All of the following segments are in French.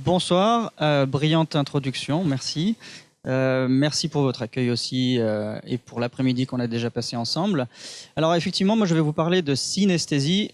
Bonsoir, brillante introduction, merci. Merci pour votre accueil aussi et pour l'après-midi qu'on a déjà passé ensemble. Alors effectivement, moi je vais vous parler de synesthésie.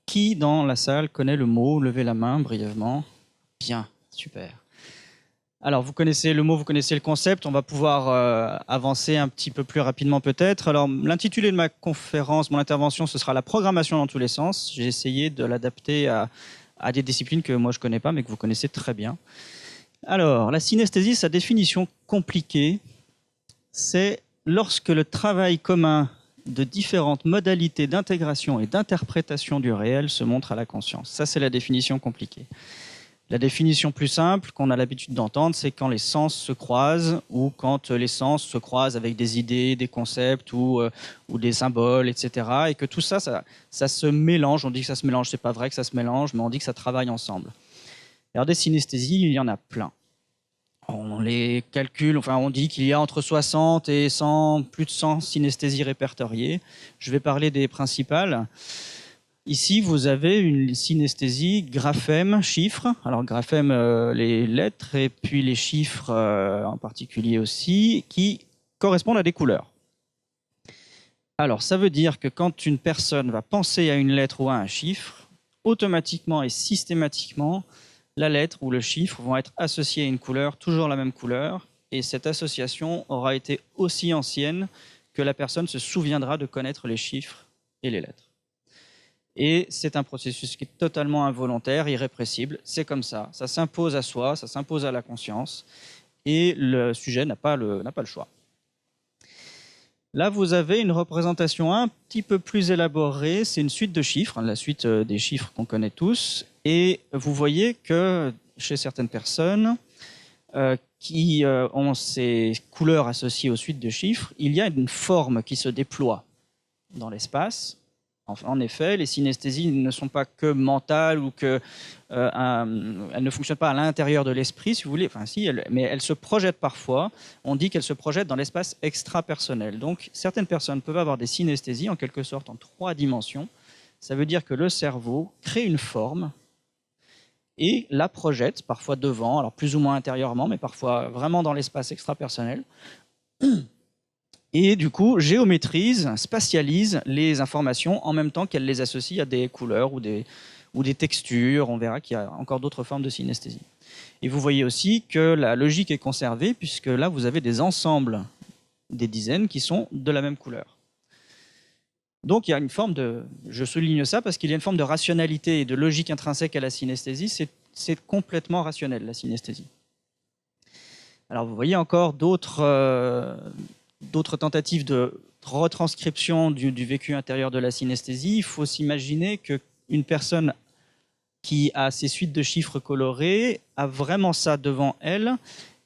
Qui dans la salle connaît le mot? Levez la main brièvement. Bien, super. Alors vous connaissez le mot, vous connaissez le concept, on va pouvoir avancer un petit peu plus rapidement peut-être. Alors l'intitulé de ma conférence, mon intervention, ce sera la programmation dans tous les sens. J'ai essayé de l'adapter à des disciplines que moi je ne connais pas mais que vous connaissez très bien. Alors, la synesthésie, sa définition compliquée, c'est lorsque le travail commun de différentes modalités d'intégration et d'interprétation du réel se montre à la conscience. Ça, c'est la définition compliquée. La définition plus simple qu'on a l'habitude d'entendre, c'est quand les sens se croisent ou quand les sens se croisent avec des idées, des concepts ou des symboles, etc. Et que tout ça, ça se mélange. On dit que ça se mélange, c'est pas vrai que ça se mélange, mais on dit que ça travaille ensemble. Alors des synesthésies, il y en a plein. On les calcule, enfin on dit qu'il y a entre 60 et 100, plus de 100 synesthésies répertoriées. Je vais parler des principales. Ici, vous avez une synesthésie graphème, chiffres. Alors graphème, les lettres, et puis les chiffres en particulier aussi, qui correspondent à des couleurs. Alors ça veut dire que quand une personne va penser à une lettre ou à un chiffre, automatiquement et systématiquement, la lettre ou le chiffre vont être associés à une couleur, toujours la même couleur, et cette association aura été aussi ancienne que la personne se souviendra de connaître les chiffres et les lettres. Et c'est un processus qui est totalement involontaire, irrépressible, c'est comme ça s'impose à soi, ça s'impose à la conscience, et le sujet n'a pas le choix. Là, vous avez une représentation un petit peu plus élaborée. C'est une suite de chiffres, la suite des chiffres qu'on connaît tous. Et vous voyez que chez certaines personnes qui ont ces couleurs associées aux suites de chiffres, il y a une forme qui se déploie dans l'espace. En effet, les synesthésies ne sont pas que mentales ou que elles ne fonctionnent pas à l'intérieur de l'esprit, si vous voulez. Enfin, si, mais elles se projettent parfois. On dit qu'elles se projettent dans l'espace extra-personnel. Donc, certaines personnes peuvent avoir des synesthésies en quelque sorte en 3 dimensions. Ça veut dire que le cerveau crée une forme et la projette, parfois devant, alors plus ou moins intérieurement, mais parfois vraiment dans l'espace extra-personnel. Et du coup, géométrise, spatialise les informations en même temps qu'elle les associe à des couleurs ou des textures. On verra qu'il y a encore d'autres formes de synesthésie. Et vous voyez aussi que la logique est conservée, puisque là, vous avez des ensembles, des dizaines, qui sont de la même couleur. Donc il y a une forme de... Je souligne ça parce qu'il y a une forme de rationalité et de logique intrinsèque à la synesthésie. C'est complètement rationnel, la synesthésie. Alors vous voyez encore d'autres tentatives de retranscription du vécu intérieur de la synesthésie. Il faut s'imaginer qu'une personne qui a ces suites de chiffres colorés a vraiment ça devant elle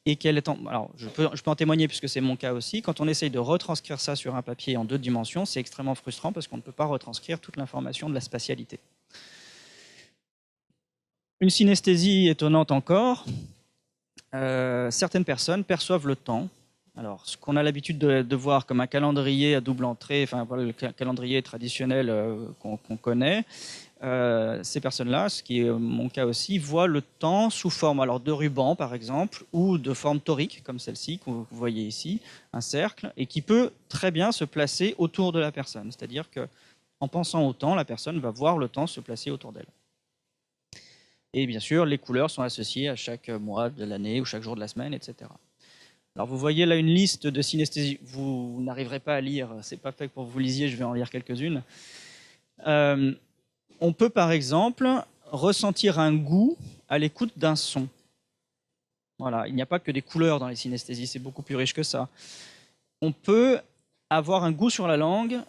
et qu'elle est alors je peux en témoigner puisque c'est mon cas aussi. Quand on essaye de retranscrire ça sur un papier en 2 dimensions, c'est extrêmement frustrant parce qu'on ne peut pas retranscrire toute l'information de la spatialité. Une synesthésie étonnante encore. Certaines personnes perçoivent le temps. Alors, ce qu'on a l'habitude de voir comme un calendrier à double entrée, enfin voilà, le calendrier traditionnel qu'on connaît, ces personnes-là, ce qui est mon cas aussi, voient le temps sous forme alors, de ruban, par exemple, ou de forme torique, comme celle-ci, que vous voyez ici, un cercle, et qui peut très bien se placer autour de la personne. C'est-à-dire qu'en pensant au temps, la personne va voir le temps se placer autour d'elle. Et bien sûr, les couleurs sont associées à chaque mois de l'année ou chaque jour de la semaine, etc. Alors vous voyez là une liste de synesthésies. Vous n'arriverez pas à lire, c'est pas fait pour que vous lisiez, je vais en lire quelques-unes. On peut par exemple ressentir un goût à l'écoute d'un son. Voilà, il n'y a pas que des couleurs dans les synesthésies, c'est beaucoup plus riche que ça. On peut avoir un goût sur la langue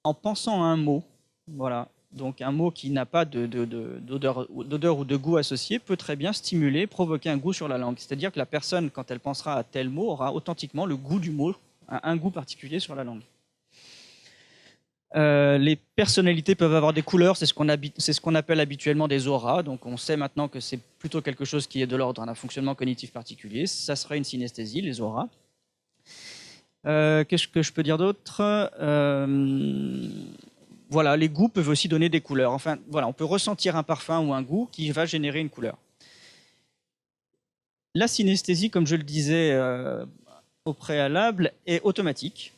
en pensant à un mot. Voilà. Donc un mot qui n'a pas d'odeur ou de goût associé peut très bien stimuler, provoquer un goût sur la langue. C'est-à-dire que la personne, quand elle pensera à tel mot, aura authentiquement le goût du mot, un goût particulier sur la langue. Les personnalités peuvent avoir des couleurs, c'est ce qu'on appelle habituellement des auras. Donc on sait maintenant que c'est plutôt quelque chose qui est de l'ordre d'un fonctionnement cognitif particulier. Ça sera une synesthésie, les auras. Qu'est-ce que je peux dire d'autre ? Voilà, les goûts peuvent aussi donner des couleurs. Enfin, voilà, on peut ressentir un parfum ou un goût qui va générer une couleur. La synesthésie, comme je le disais au préalable, est automatique,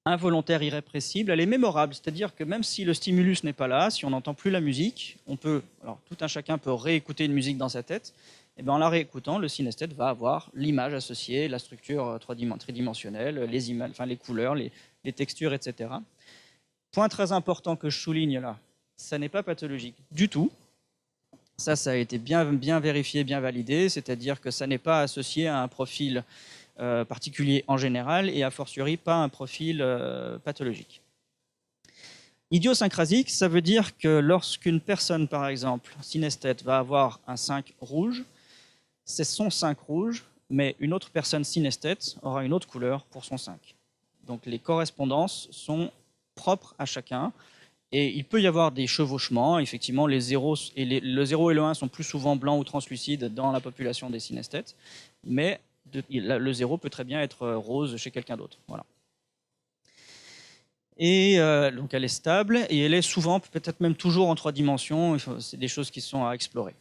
involontaire, irrépressible, elle est mémorable, c'est-à-dire que même si le stimulus n'est pas là, si on n'entend plus la musique, on peut, alors tout un chacun peut réécouter une musique dans sa tête, et bien en la réécoutant, le synesthète va avoir l'image associée, la structure tridimensionnelle, les images, enfin les couleurs, les textures, etc. Point très important que je souligne là, ça n'est pas pathologique du tout. Ça a été bien vérifié, bien validé, c'est-à-dire que ça n'est pas associé à un profil particulier en général et a fortiori pas un profil pathologique. Idiosyncrasique, ça veut dire que lorsqu'une personne, par exemple, synesthète, va avoir un 5 rouge, c'est son 5 rouge, mais une autre personne synesthète aura une autre couleur pour son 5. Donc les correspondances sont propres à chacun. Et il peut y avoir des chevauchements. Effectivement, le 0 et le 1 sont plus souvent blancs ou translucides dans la population des synesthètes, mais le 0 peut très bien être rose chez quelqu'un d'autre. Voilà. Et donc elle est stable et elle est souvent, peut-être même toujours en 3 dimensions. C'est des choses qui sont à explorer.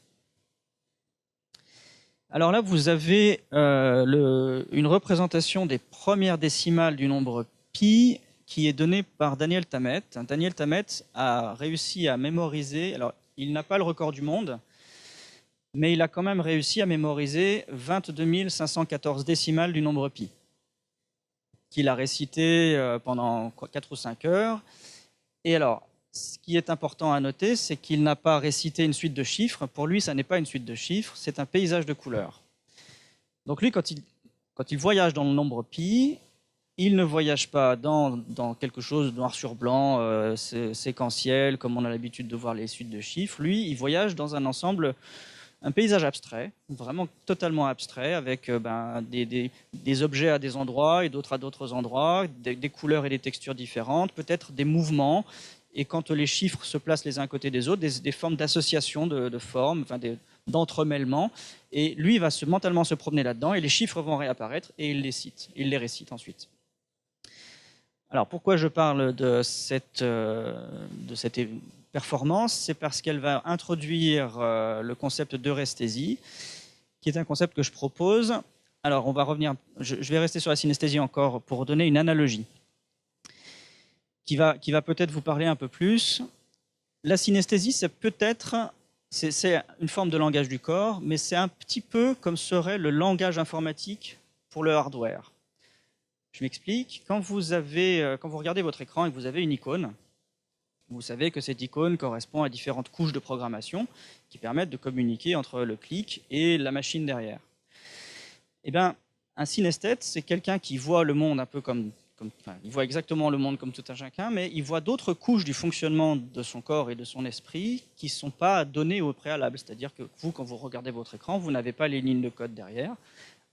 Alors là, vous avez une représentation des premières décimales du nombre pi qui est donné par Daniel Tammet. Daniel Tammet a réussi à mémoriser, alors il n'a pas le record du monde, mais il a quand même réussi à mémoriser 22 514 décimales du nombre pi, qu'il a récité pendant 4 ou 5 heures. Et alors, ce qui est important à noter, c'est qu'il n'a pas récité une suite de chiffres. Pour lui, ça n'est pas une suite de chiffres, c'est un paysage de couleurs. Donc lui, quand il voyage dans le nombre pi, il ne voyage pas dans quelque chose de noir sur blanc, séquentiel, comme on a l'habitude de voir les suites de chiffres. Lui, il voyage dans un ensemble, un paysage abstrait, vraiment totalement abstrait, avec des objets à des endroits et d'autres à d'autres endroits, des couleurs et des textures différentes, peut-être des mouvements. Et quand les chiffres se placent les uns à côté des autres, des formes d'association de formes, enfin d'entremêlement. Et lui, il va mentalement se promener là-dedans, et les chiffres vont réapparaître, et il les récite ensuite. Alors pourquoi je parle de cette performance? C'est parce qu'elle va introduire le concept d'euresthésie, qui est un concept que je propose. Alors on va revenir, je vais rester sur la synesthésie encore pour donner une analogie qui va peut-être vous parler un peu plus. La synesthésie, c'est une forme de langage du corps, mais c'est un petit peu comme serait le langage informatique pour le hardware. Je m'explique. Quand vous regardez votre écran et que vous avez une icône, vous savez que cette icône correspond à différentes couches de programmation qui permettent de communiquer entre le clic et la machine derrière. Eh bien, un synesthète, c'est quelqu'un qui voit le monde un peu il voit exactement le monde comme tout un chacun, mais il voit d'autres couches du fonctionnement de son corps et de son esprit qui ne sont pas données au préalable. C'est-à-dire que vous, quand vous regardez votre écran, vous n'avez pas les lignes de code derrière.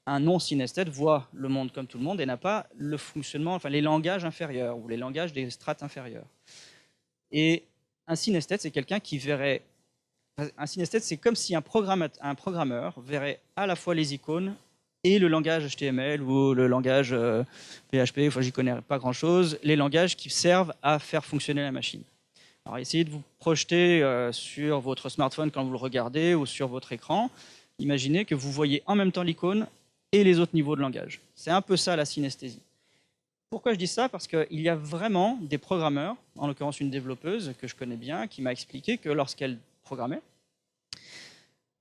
Un non-synesthète voit le monde comme tout le monde et n'a pas le fonctionnement, enfin les langages inférieurs ou les langages des strates inférieures. Et un synesthète, c'est quelqu'un qui verrait. Un synesthète, c'est comme si un programmeur verrait à la fois les icônes et le langage HTML ou le langage PHP, enfin j'y connais pas grand-chose, les langages qui servent à faire fonctionner la machine. Alors essayez de vous projeter sur votre smartphone quand vous le regardez ou sur votre écran. Imaginez que vous voyez en même temps l'icône et les autres niveaux de langage. C'est un peu ça la synesthésie. Pourquoi je dis ça? Parce qu'il y a vraiment des programmeurs, en l'occurrence une développeuse que je connais bien, qui m'a expliqué que lorsqu'elle programmait,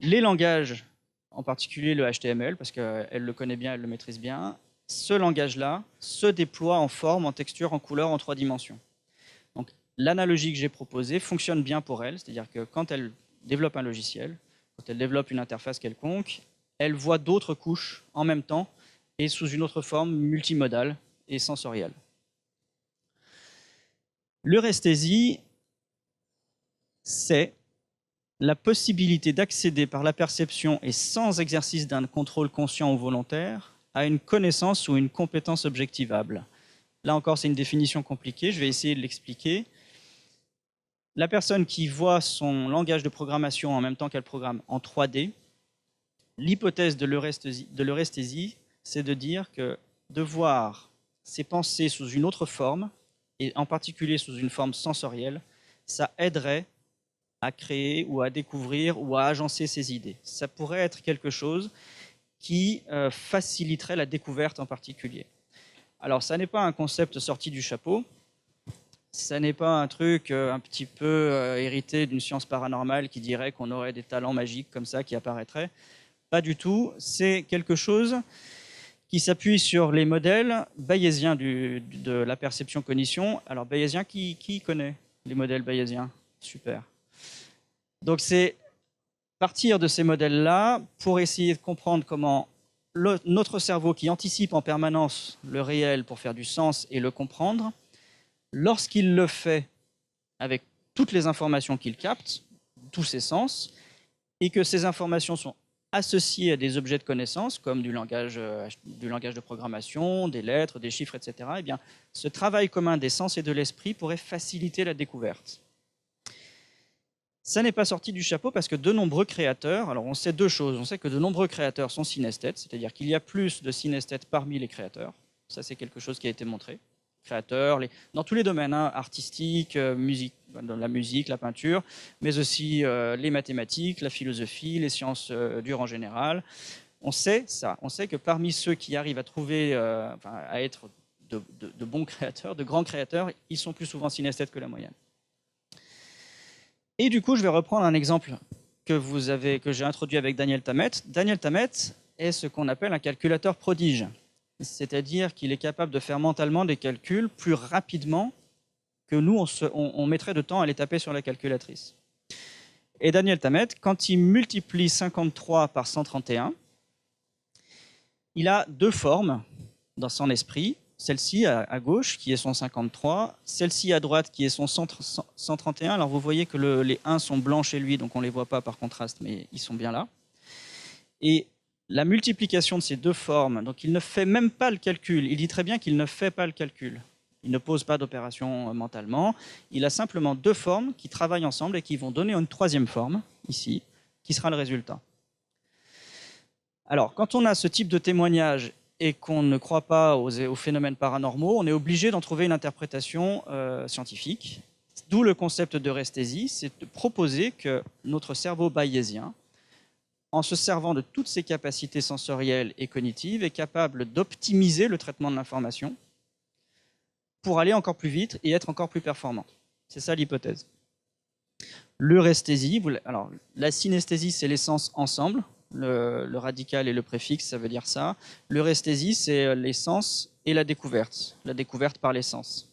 les langages, en particulier le HTML, parce qu'elle le connaît bien, elle le maîtrise bien, ce langage-là se déploie en forme, en texture, en couleur, en 3 dimensions. Donc l'analogie que j'ai proposée fonctionne bien pour elle, c'est-à-dire que quand elle développe un logiciel, quand elle développe une interface quelconque, elle voit d'autres couches en même temps et sous une autre forme multimodale et sensorielle. L'euresthésie, c'est la possibilité d'accéder par la perception et sans exercice d'un contrôle conscient ou volontaire à une connaissance ou une compétence objectivable. Là encore, c'est une définition compliquée, je vais essayer de l'expliquer. La personne qui voit son langage de programmation en même temps qu'elle programme en 3D, l'hypothèse de l'euresthésie, c'est de dire que de voir ses pensées sous une autre forme, et en particulier sous une forme sensorielle, ça aiderait à créer ou à découvrir ou à agencer ses idées. Ça pourrait être quelque chose qui faciliterait la découverte en particulier. Alors, ça n'est pas un concept sorti du chapeau, ça n'est pas un truc un petit peu hérité d'une science paranormale qui dirait qu'on aurait des talents magiques comme ça qui apparaîtraient. Pas du tout, c'est quelque chose qui s'appuie sur les modèles bayésiens de la perception-cognition. Alors, bayésien, qui connaît les modèles bayésiens? Super. Donc, c'est partir de ces modèles-là pour essayer de comprendre comment notre cerveau, qui anticipe en permanence le réel pour faire du sens et le comprendre, lorsqu'il le fait avec toutes les informations qu'il capte, tous ses sens, et que ces informations sont associées à des objets de connaissance, comme du langage de programmation, des lettres, des chiffres, etc., eh bien, ce travail commun des sens et de l'esprit pourrait faciliter la découverte. Ça n'est pas sorti du chapeau parce que de nombreux créateurs, alors on sait deux choses, on sait que de nombreux créateurs sont synesthètes, c'est-à-dire qu'il y a plus de synesthètes parmi les créateurs, ça c'est quelque chose qui a été montré, créateurs, dans tous les domaines, hein, artistiques, dans la musique, la peinture, mais aussi les mathématiques, la philosophie, les sciences dures en général. On sait ça, on sait que parmi ceux qui arrivent à trouver, à être de bons créateurs, de grands créateurs, ils sont plus souvent synesthètes que la moyenne. Et du coup, je vais reprendre un exemple que j'ai introduit avec Daniel Tammet. Daniel Tammet est ce qu'on appelle un calculateur prodige. C'est-à-dire qu'il est capable de faire mentalement des calculs plus rapidement que nous, on mettrait de temps à les taper sur la calculatrice. Et Daniel Tammet, quand il multiplie 53 par 131, il a deux formes dans son esprit. Celle-ci à gauche, qui est son 53, celle-ci à droite, qui est son 131. Alors vous voyez que les 1 sont blancs chez lui, donc on ne les voit pas par contraste, mais ils sont bien là. Et la multiplication de ces deux formes, donc il ne fait même pas le calcul, il dit très bien qu'il ne fait pas le calcul. Il ne pose pas d'opération mentalement, il a simplement deux formes qui travaillent ensemble et qui vont donner une troisième forme, ici, qui sera le résultat. Alors, quand on a ce type de témoignage et qu'on ne croit pas aux phénomènes paranormaux, on est obligé d'en trouver une interprétation scientifique. D'où le concept de resthésie, c'est de proposer que notre cerveau bayésien, en se servant de toutes ses capacités sensorielles et cognitives, est capable d'optimiser le traitement de l'information pour aller encore plus vite et être encore plus performant. C'est ça l'hypothèse. L'euresthésie, alors la synesthésie, c'est les sens ensemble. Le radical et le préfixe, ça veut dire ça. L'euresthésie, c'est les sens et la découverte par les sens.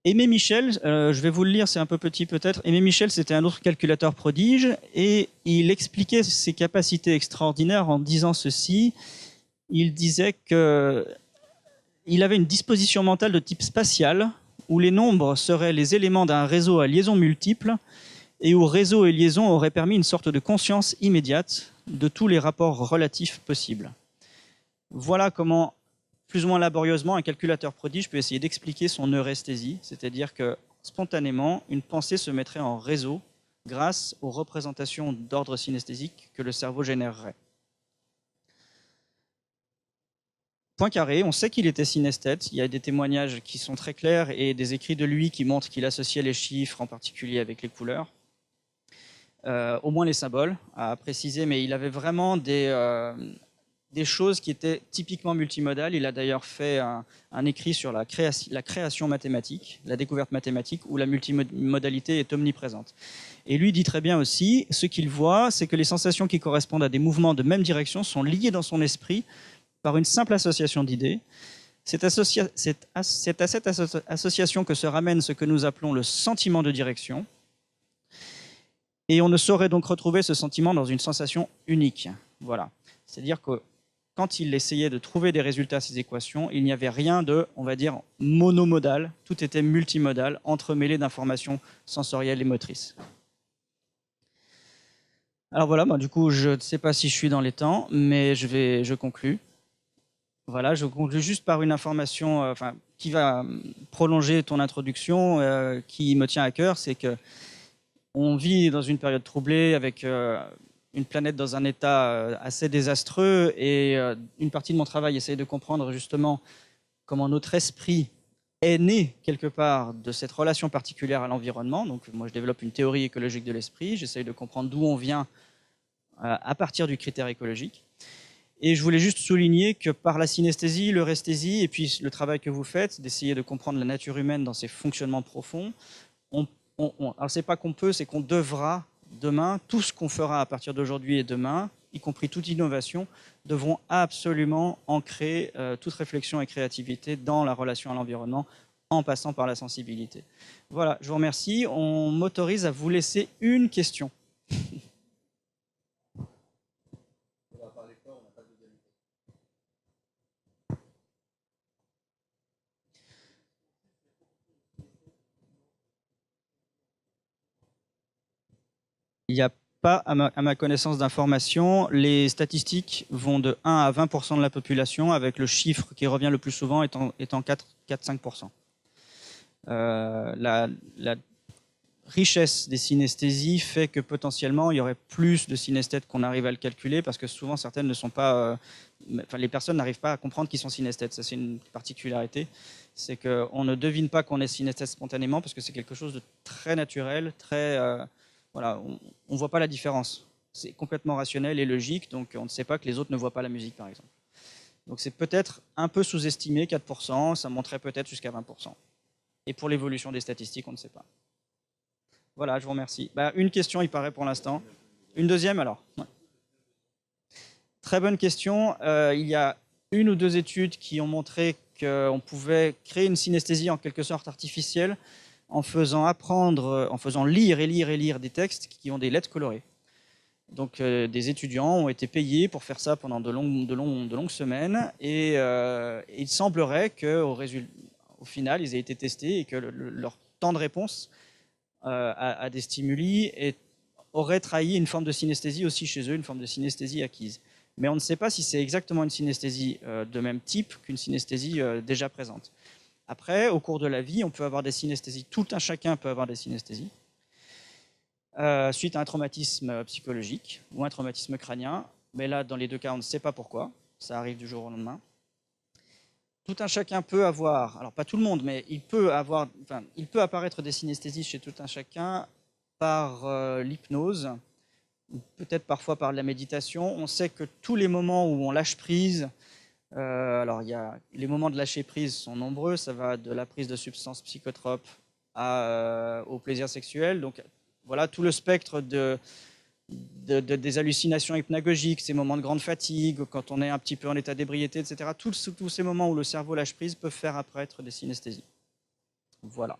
Aimé Michel, je vais vous le lire, c'est un peu petit peut-être. Aimé Michel, c'était un autre calculateur prodige et il expliquait ses capacités extraordinaires en disant ceci. Il disait qu'il avait une disposition mentale de type spatial où les nombres seraient les éléments d'un réseau à liaison multiple et où réseau et liaison auraient permis une sorte de conscience immédiate de tous les rapports relatifs possibles. Voilà comment, plus ou moins laborieusement, un calculateur prodige peut essayer d'expliquer son euresthésie, c'est-à-dire que spontanément, une pensée se mettrait en réseau grâce aux représentations d'ordre synesthésique que le cerveau générerait. Poincaré, on sait qu'il était synesthète, il y a des témoignages qui sont très clairs et des écrits de lui qui montrent qu'il associait les chiffres, en particulier avec les couleurs. Au moins les symboles, à préciser, mais il avait vraiment des choses qui étaient typiquement multimodales. Il a d'ailleurs fait un écrit sur la création mathématique, la découverte mathématique, où la multimodalité est omniprésente. Et lui dit très bien aussi, ce qu'il voit, c'est que les sensations qui correspondent à des mouvements de même direction sont liées dans son esprit par une simple association d'idées. C'est à cette association que se ramène ce que nous appelons le sentiment de direction. Et on ne saurait donc retrouver ce sentiment dans une sensation unique. Voilà. C'est-à-dire que quand il essayait de trouver des résultats à ces équations, il n'y avait rien de, on va dire, monomodal. Tout était multimodal, entremêlé d'informations sensorielles et motrices. Alors voilà, du coup, je ne sais pas si je suis dans les temps, mais je conclus. Voilà, je conclus juste par une information qui va prolonger ton introduction, qui me tient à cœur, c'est que on vit dans une période troublée avec une planète dans un état assez désastreux et une partie de mon travail essaye de comprendre justement comment notre esprit est né quelque part de cette relation particulière à l'environnement. Donc moi je développe une théorie écologique de l'esprit, j'essaye de comprendre d'où on vient à partir du critère écologique. Et je voulais juste souligner que par la synesthésie, l'euresthésie et puis le travail que vous faites, d'essayer de comprendre la nature humaine dans ses fonctionnements profonds, alors c'est pas qu'on peut, c'est qu'on devra demain, tout ce qu'on fera à partir d'aujourd'hui et demain, y compris toute innovation, devront absolument ancrer toute réflexion et créativité dans la relation à l'environnement en passant par la sensibilité. Voilà, je vous remercie. On m'autorise à vous laisser une question. Il n'y a pas, à ma connaissance d'information, les statistiques vont de 1 à 20% de la population, avec le chiffre qui revient le plus souvent étant 4-5%. La richesse des synesthésies fait que potentiellement il y aurait plus de synesthètes qu'on arrive à le calculer, parce que souvent certaines ne sont pas, les personnes n'arrivent pas à comprendre qu'ils sont synesthètes. Ça, c'est une particularité, c'est qu'on ne devine pas qu'on est synesthète spontanément, parce que c'est quelque chose de très naturel, très voilà, on ne voit pas la différence. C'est complètement rationnel et logique, donc on ne sait pas que les autres ne voient pas la musique, par exemple. Donc c'est peut-être un peu sous-estimé, 4%, ça monterait peut-être jusqu'à 20%. Et pour l'évolution des statistiques, on ne sait pas. Voilà, je vous remercie. Une question, il paraît, pour l'instant. Une deuxième, alors? Ouais. Très bonne question. Il y a une ou deux études qui ont montré qu'on pouvait créer une synesthésie en quelque sorte artificielle en faisant lire et lire et lire des textes qui ont des lettres colorées. Donc des étudiants ont été payés pour faire ça pendant de longues semaines, et il semblerait qu'au final, ils aient été testés et que leur temps de réponse à des stimuli aurait trahi une forme de synesthésie aussi chez eux, une forme de synesthésie acquise. Mais on ne sait pas si c'est exactement une synesthésie de même type qu'une synesthésie déjà présente. Après, au cours de la vie, on peut avoir des synesthésies, tout un chacun peut avoir des synesthésies, suite à un traumatisme psychologique ou un traumatisme crânien. Mais là, dans les deux cas, on ne sait pas pourquoi, ça arrive du jour au lendemain. Tout un chacun peut avoir, alors pas tout le monde, mais il peut apparaître des synesthésies chez tout un chacun par l'hypnose, peut-être parfois par la méditation. On sait que tous les moments où on lâche prise, alors les moments de lâcher prise sont nombreux, ça va de la prise de substances psychotropes au plaisir sexuel. Donc voilà tout le spectre des hallucinations hypnagogiques, ces moments de grande fatigue, quand on est un petit peu en état d'ébriété, etc. Tous ces moments où le cerveau lâche prise peuvent faire apparaître des synesthésies. Voilà.